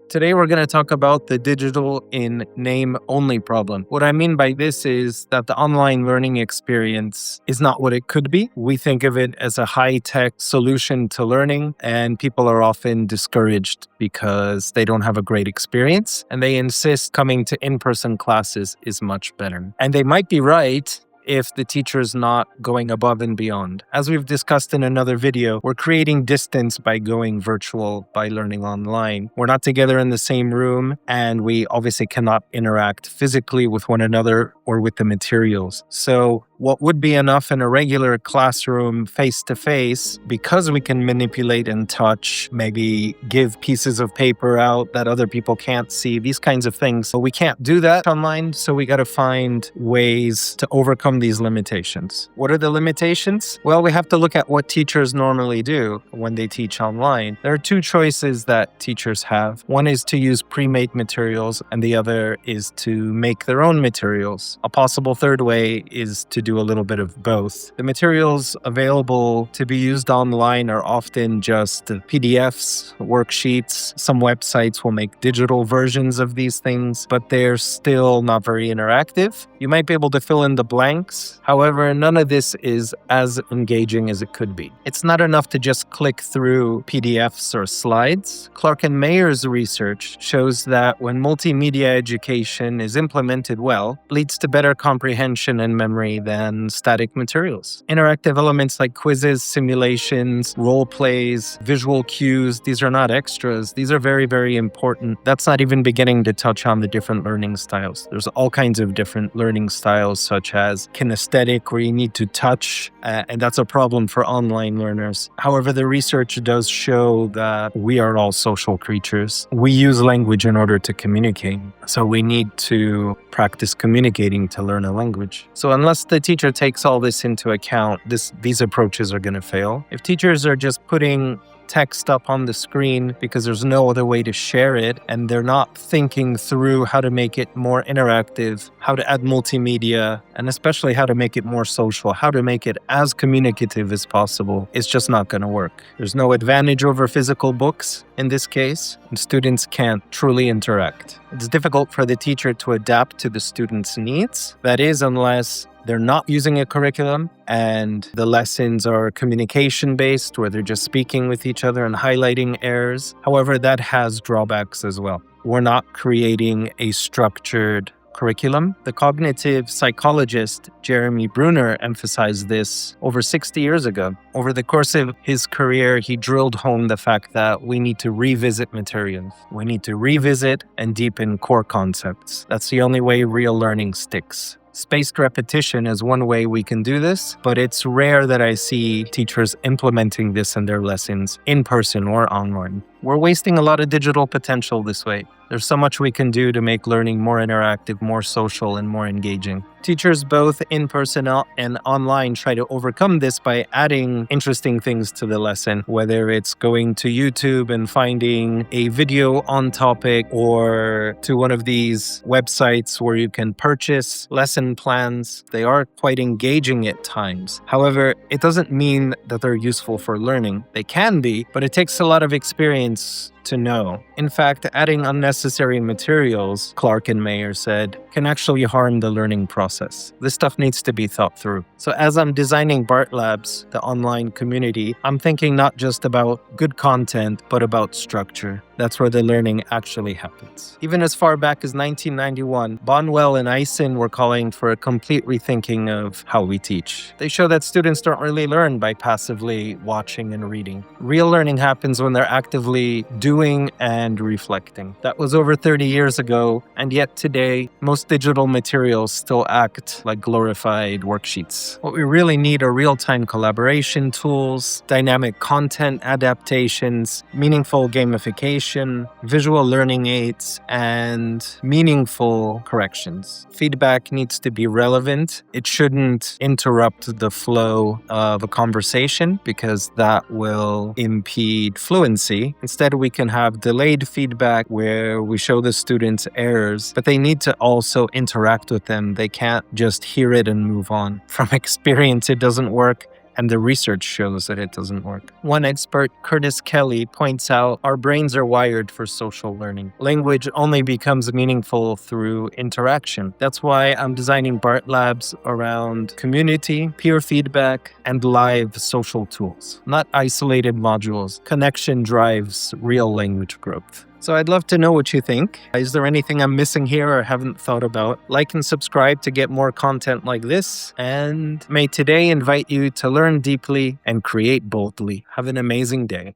Today we're going to talk about the digital in name only problem. What I mean by this is that the online learning experience is not what it could be. We think of it as a high-tech solution to learning, and people are often discouraged because they don't have a great experience, and they insist coming to in-person classes is much better. And they might be right if the teacher is not going above and beyond. As we've discussed in another video, we're creating distance by going virtual, by learning online. We're not together in the same room, and we obviously cannot interact physically with one another or with the materials. So what would be enough in a regular classroom face-to-face, because we can manipulate and touch, maybe give pieces of paper out that other people can't see, these kinds of things. But we can't do that online, so we got to find ways to overcome these limitations. What are the limitations? Well, we have to look at what teachers normally do when they teach online. There are two choices that teachers have. One is to use pre-made materials, and the other is to make their own materials. A possible third way is to do a little bit of both. The materials available to be used online are often just PDFs, worksheets. Some websites will make digital versions of these things, but they're still not very interactive. You might be able to fill in the blanks. However, none of this is as engaging as it could be. It's not enough to just click through PDFs or slides. Clark and Mayer's research shows that when multimedia education is implemented well, it leads to better comprehension and memory than static materials. Interactive elements like quizzes, simulations, role plays, visual cues, these are not extras. These are very, very important. That's not even beginning to touch on the different learning styles. There's all kinds of different learning styles, such as kinesthetic, where you need to touch, and that's a problem for online learners. However, the research does show that we are all social creatures. We use language in order to communicate, so we need to practice communicating to learn a language. So unless the teacher takes all this into account, these approaches are going to fail. If teachers are just putting text up on the screen because there's no other way to share it, and they're not thinking through how to make it more interactive, how to add multimedia, and especially how to make it more social, how to make it as communicative as possible, it's just not going to work. There's no advantage over physical books in this case, and students can't truly interact. It's difficult for the teacher to adapt to the student's needs. That is, unless they're not using a curriculum and the lessons are communication-based, where they're just speaking with each other and highlighting errors. However, that has drawbacks as well. We're not creating a structured curriculum. The cognitive psychologist Jeremy Bruner emphasized this over 60 years ago. Over the course of his career, he drilled home the fact that we need to revisit materials. We need to revisit and deepen core concepts. That's the only way real learning sticks. Spaced repetition is one way we can do this, but it's rare that I see teachers implementing this in their lessons in person or online. We're wasting a lot of digital potential this way. There's so much we can do to make learning more interactive, more social, and more engaging. Teachers both in person and online try to overcome this by adding interesting things to the lesson, whether it's going to YouTube and finding a video on topic, or to one of these websites where you can purchase lesson plans. They are quite engaging at times. However, it doesn't mean that they're useful for learning. They can be, but it takes a lot of experience to know. In fact, adding unnecessary materials, Clark and Mayer said, can actually harm the learning process. This stuff needs to be thought through. So as I'm designing BART Labs, the online community, I'm thinking not just about good content, but about structure. That's where the learning actually happens. Even as far back as 1991, Bonwell and Eison were calling for a complete rethinking of how we teach. They show that students don't really learn by passively watching and reading. Real learning happens when they're actively doing and reflecting. That was over 30 years ago, and yet today, most digital materials still act like glorified worksheets. What we really need are real-time collaboration tools, dynamic content adaptations, meaningful gamification, visual learning aids, and meaningful corrections. Feedback needs to be relevant. It shouldn't interrupt the flow of a conversation because that will impede fluency. Instead, we can have delayed feedback where we show the students errors, but they need to also interact with them. They can't just hear it and move on. From experience, it doesn't work. and the research shows that it doesn't work. One expert, Curtis Kelly, points out our brains are wired for social learning. Language only becomes meaningful through interaction. That's why I'm designing BART labs around community, peer feedback, and live social tools, not isolated modules. Connection drives real language growth. So I'd love to know what you think. Is there anything I'm missing here or haven't thought about? Like and subscribe to get more content like this. And may today invite you to learn deeply and create boldly. Have an amazing day.